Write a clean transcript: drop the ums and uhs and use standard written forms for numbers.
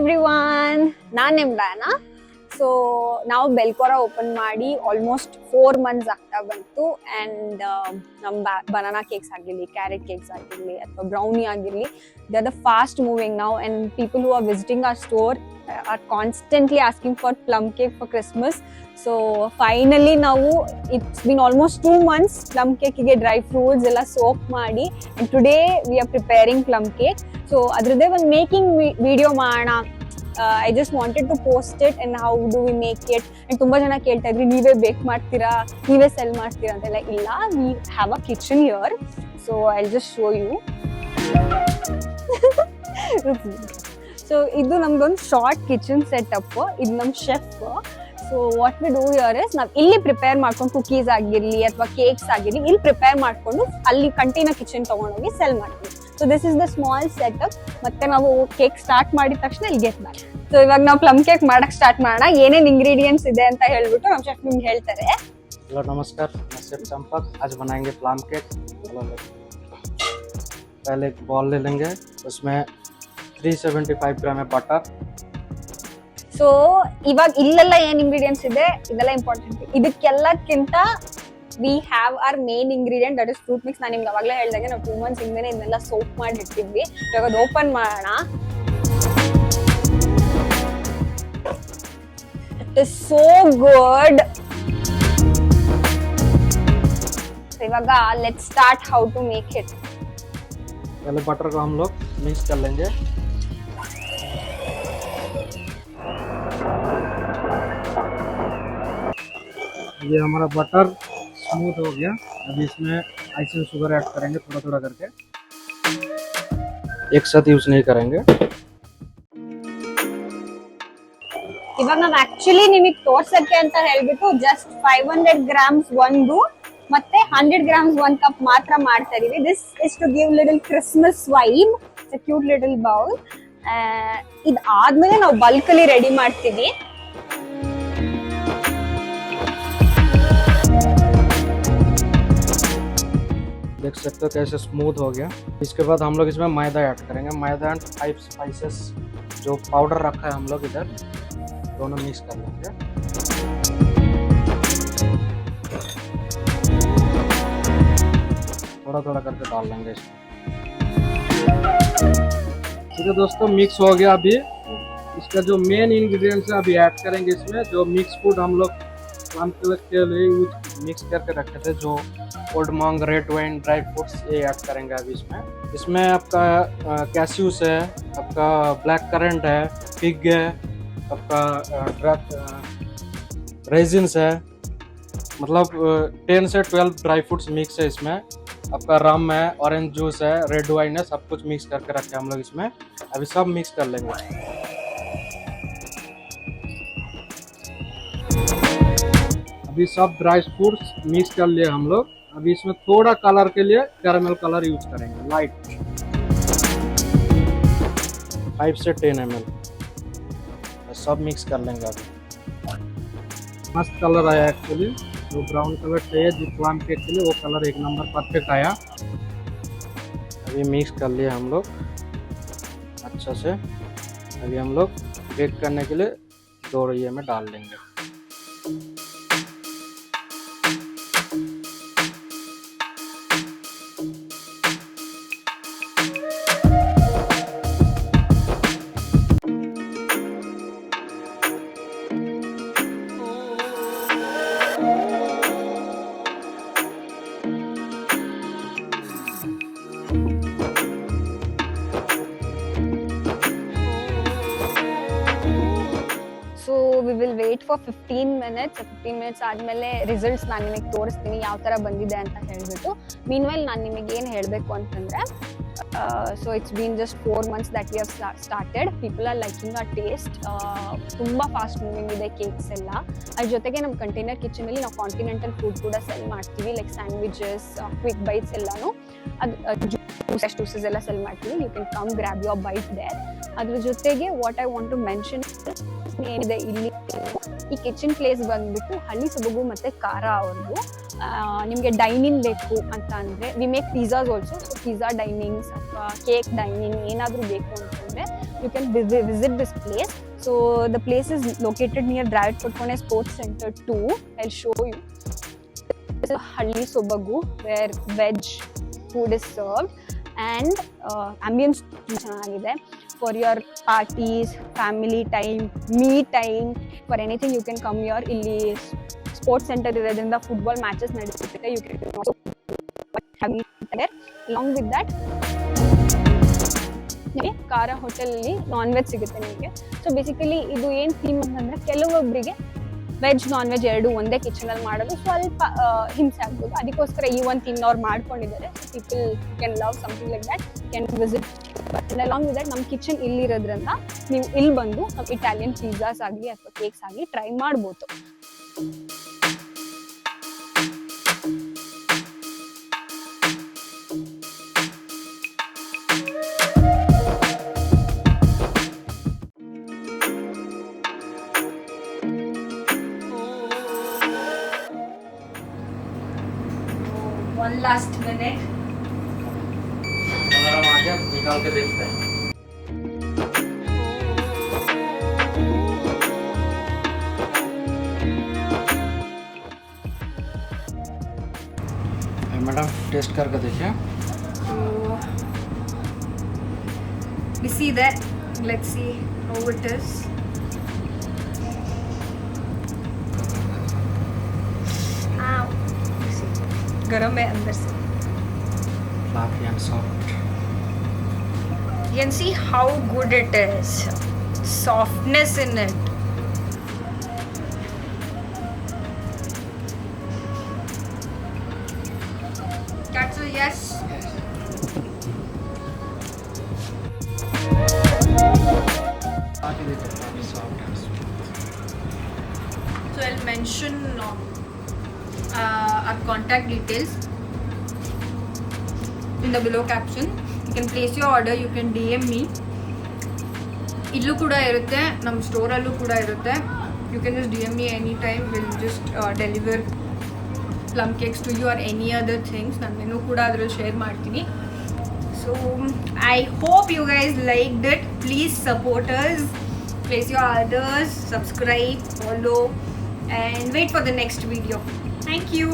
Everyone, ನಾನು ನಿಮ್ದಾನ. So ನಾವು ಬೆಲ್ಕೋರ ಓಪನ್ ಮಾಡಿ ಆಲ್ಮೋಸ್ಟ್ 4 months ಆಗ್ತಾ ಬಂತು. ಆ್ಯಂಡ್ ನಮ್ಮ ಬನಾನಾ ಕೇಕ್ಸ್ ಆಗಿರಲಿ, ಕ್ಯಾರೆಟ್ ಕೇಕ್ಸ್ ಆಗಿರಲಿ ಅಥವಾ ಬ್ರೌನಿ ಆಗಿರಲಿ, they are the fast moving ನಾವು. And people who are visiting our store are constantly asking for plum cake for Christmas. So finally ನಾವು it's been almost 2 months plum ಕೇಕಿಗೆ dry fruits ಎಲ್ಲ soak ಮಾಡಿ, and today we are preparing plum cake. So ಅದ್ರದ್ದೇ ಒಂದು making video ಮಾಡೋಣ. I just wanted to post it and how do we make it. And ತುಂಬಾ ಜನ ಕೇಳ್ತಾ ಇದ್ರಿ, ನೀವೇ ಬೇಕ್ ಮಾಡ್ತೀರಾ, ನೀವೇ ಸೆಲ್ ಮಾಡ್ತೀರಾ ಅಂತೆಲ್ಲ. ಇಲ್ಲ, we have a kitchen here, so I'll just show you. So ಇದು ನಮ್ದೊಂದು ಶಾರ್ಟ್ ಕಿಚನ್ ಸೆಟಪ್. ಇದು ನಮ್ಮ chef. So what we do here is, ನಾವು ಇಲ್ಲಿ ಪ್ರಿಪೇರ್ ಮಾಡ್ಕೊಂಡು ಕುಕೀಸ್ ಆಗಿರಲಿ ಅಥವಾ ಕೇಕ್ಸ್ ಆಗಿರಲಿ ಇಲ್ಲಿ ಪ್ರಿಪೇರ್ ಮಾಡ್ಕೊಂಡು ಅಲ್ಲಿ ಕಂಟೈನರ್ ಕಿಚನ್ ತಗೊಂಡೋಗಿ ಸೆಲ್ ಮಾಡ್ತೀವಿ. So this is the small setup. ಮತ್ತೆ ನಾವು ಕೇಕ್ ಸ್ಟಾರ್ಟ್ ಮಾಡಿದ ತಕ್ಷಣ ಇಲ್ಲಿ ಗೆಟ್ ಮಾಡಿ. ಸೊ ಇವಾಗ ನಾವು ಪ್ಲಮ್ ಕೇಕ್ ಮಾಡಕ್ ಸ್ಟಾರ್ಟ್ ಮಾಡೋಣ. ಏನೇನ್ ಇಂಗ್ರೀಡಿಯೆಂಟ್ಸ್ ಇದೆ ಅಂತ ಹೇಳ್ಬಿಟ್ಟು ನಮ್ಮ ಶೆಫ್ ನಿಮ್ಗೆ ಹೇಳ್ತಾರೆ. हेलो नमस्कार, मैं शेफ चंपक। आज बनाएंगे प्लम केक। पहले एक बॉल ले लेंगे, उसमें 375 ग्राम है बटर। ಸೊ ಇವಾಗ ಇಲ್ಲೆಲ್ಲ ಏನ್ ಇಂಗ್ರೀಡಿಯೆಂಟ್ಸ್ ಇದೆ ಇದೆಲ್ಲ ಇಂಪಾರ್ಟೆಂಟ್. ಇದಕ್ಕೆಲ್ಲಕ್ಕಿಂತ we have our main ingredient, that is fruit mix. ನಾನು ನಿಮ್ಗೆ ಅವಾಗಲೇ ಹೇಳಿದಾಗೆ ನಾವು 2 months ಹಿಂದೆ ಇದನ್ನೆಲ್ಲ ಸೋಪ್ ಮಾಡಿ ಇಟ್ಟಿದ್ವಿ. ಇವಾಗ ಅದು ಓಪನ್ ಮಾಡೋಣ. It is so good. ಇವಾಗ let's start how to make it. पहले बटर को हम लोग मिक्स कर लेंगे। ये हमारा बटर स्मूथ हो गया। अभी इसमें आइसिंग शुगर ऐड करेंगे थोड़ा थोड़ा करके, एक साथ यूज नहीं करेंगे। ಇವಾಗ ನಾವು ಆಕ್ಚುಲಿ ನಿಮಗೆ ತೋರ್ಸಕ್ಕೆ ಅಂತ ಹೇಳ್ಬಿಟ್ಟು ಜಸ್ಟ್ 500 grams ಒಂದು ಮತ್ತೆ 100 grams 1 cup ಮಾತ್ರ ಮಾಡ್ತಾ ಇದೀವಿ. This is to give little Christmas vibe. It's a cute little bowl. ಇದಾದ್ಮೇಲೆ ನಾವು ಬಲ್ಕ್ ಅಲ್ಲಿ ರೆಡಿ ಮಾಡ್ತೀವಿ. देख सकते हो कैसे स्मूथ हो गया। इसके बाद हम लोग इसमें मैदा ऐड करेंगे। मैदा एंड 5 स्पाइसेस जो पाउडर रखा है हम लोग इधर, दोनों मिक्स कर लेंगे। थोड़ा थोड़ा करके डाल लेंगे इसमें। ठीक है दोस्तों, मिक्स हो गया। अभी इसका जो मेन इंग्रेडिएंट्स है अभी ऐड करेंगे इसमें। जो मिक्स फूड हम लोग प्लम केक के लिए मिक्स करके रखे थे, जो old मॉन्ग, red wine, dry fruits, ये ऐड करेंगे अभी इसमें। इसमें आपका कैस्यूस है, आपका ब्लैक करंट है, फिग है, आपका रेजिन्स है, मतलब 10 से 12 ड्राई फ्रूट्स मिक्स है इसमें। आपका रम है, ऑरेंज जूस है, रेड वाइन है, सब कुछ मिक्स करके रखे हम लोग इसमें। अभी सब मिक्स कर लेंगे। अभी सब ड्राई फ्रूट्स मिक्स कर लिए हम लोग। अभी इसमें थोड़ा कलर के लिए कैरामल कलर यूज करेंगे, लाइट 5 से 10 ml। सब मिक्स कर लेंगे। अभी मस्त कलर आया एक्चुअली। जो ब्राउन कलर चाहिए जो प्लम केक के लिए, वो कलर एक नंबर परफेक्ट आया। अभी मिक्स कर लिए हम लोग अच्छा से। अभी हम लोग बेक करने के लिए 2 रैये में डाल देंगे। So we will wait for 15 minutes. 15 minutes ಆದಮೇಲೆ ರಿಸಲ್ಟ್ಸ್ ನಾನು ನಿಮಗೆ ತೋರಿಸ್ತೀನಿ ಯಾವ ಥರ ಬಂದಿದೆ ಅಂತ ಹೇಳ್ಬಿಟ್ಟು. ಮೀನ್ವೈಲ್ ನಾನು ನಿಮಗೆ ಏನು ಹೇಳಬೇಕು ಅಂತಂದರೆ, so it's been just 4 months that we have started. People are liking a taste. ತುಂಬ ಫಾಸ್ಟ್ ಮೂವಿಂಗ್ ಇದೆ ಕೇಕ್ಸ್ ಎಲ್ಲ. ಅದ್ರ ಜೊತೆಗೆ ನಮ್ಮ ಕಂಟೈನರ್ ಕಿಚನಲ್ಲಿ ನಾವು ಕಾಂಟಿನೆಂಟಲ್ ಫುಡ್ ಕೂಡ ಸೆಲ್ ಮಾಡ್ತೀವಿ, ಲೈಕ್ ಸ್ಯಾಂಡ್ವಿಚಸ್, ಕ್ವಿಕ್ ಬೈಟ್ಸ್ ಎಲ್ಲನೂ. ಅದು ಜ್ಯೂಸಸ್ ಎಲ್ಲ ಸೆಲ್ ಮಾಡ್ತೀವಿ. You can come grab your bite there. ಅದ್ರ ಜೊತೆಗೆ what I want to mention ಏನಿದೆ ಇಲ್ಲಿ, ಈ ಕಿಚನ್ ಪ್ಲೇಸ್ ಬಂದ್ಬಿಟ್ಟು ಹಳ್ಳಿ ಸೊಬಗು ಮತ್ತೆ ಖಾರ ಅವ್ರದ್ದು. ನಿಮಗೆ ಡೈನಿಂಗ್ ಬೇಕು ಅಂತ ಅಂದರೆ we make pizzas also. So pizza dinings ಅಥವಾ ಕೇಕ್ ಡೈನಿಂಗ್ ಏನಾದರೂ ಬೇಕು ಅಂತಂದರೆ you can visit this place. So the place is located near Dravid Kotkone Sports Center 2. I'll show you. This is Halli Sobagu, where veg food is served, and ambience ಚೆನ್ನಾಗಿದೆ. For your parties, family time, me time, for anything you can come here. ಇಲ್ಲಿ sports centre ಇರೋದ್ರಿಂದ football matches ನಡೆಯುತ್ತೆ. You can also have it there. Along with that, ನಿಮಗೆ ಖಾರ ಹೋಟೆಲಲ್ಲಿ non veg ಸಿಗುತ್ತೆ ನಿಮಗೆ. So basically ಇದು ಏನು ಥೀಮ್ ಅಂತಂದರೆ, ಕೆಲವೊಬ್ಬರಿಗೆ ವೆಜ್ ನಾನ್ ವೆಜ್ ಎರಡು ಒಂದೇ ಕಿಚನಲ್ಲಿ ಮಾಡೋದು ಸ್ವಲ್ಪ ಹಿಂಸೆ ಆಗ್ಬೋದು. ಅದಕ್ಕೋಸ್ಕರ ಈ ಒಂದು ಥೀಮ್ನ ಅವ್ರು ಮಾಡ್ಕೊಂಡಿದ್ದಾರೆ. So people can love something like that, can visit. But along with that ನಮ್ಮ ಕಿಚನ್ ಇಲ್ಲಿರೋದ್ರಿಂದ ನೀವು ಇಲ್ಲಿ ಬಂದು ನಮ್ಮ ಇಟಾಲಿಯನ್ ಪಿಜ್ಜಾಸ್ ಆಗಲಿ ಅಥವಾ ಕೇಕ್ಸ್ ಆಗಲಿ ಟ್ರೈ ಮಾಡ್ಬೋದು. One last minute. गरम आ गया, निकाल के देखते हैं. मैडम टेस्ट करके देखिए. We see that. Let's see how it is. गरम है अंदर से. Fluffy and soft. You can see how good it is. Softness in it. That's a yes. Fluffy soft and sweet. So I'll mention our contact details in the below caption. You can place your order, you can DM me. Illu kuda irutte, nam store allu kuda irutte. You can just DM me anytime. We'll just deliver plum cakes to you or any other things. Nanu kuda adral share ಮಾಡ್ತೀನಿ. So I hope you guys liked it. Please support us. Place your orders, subscribe, follow, and wait for the next video. Thank you.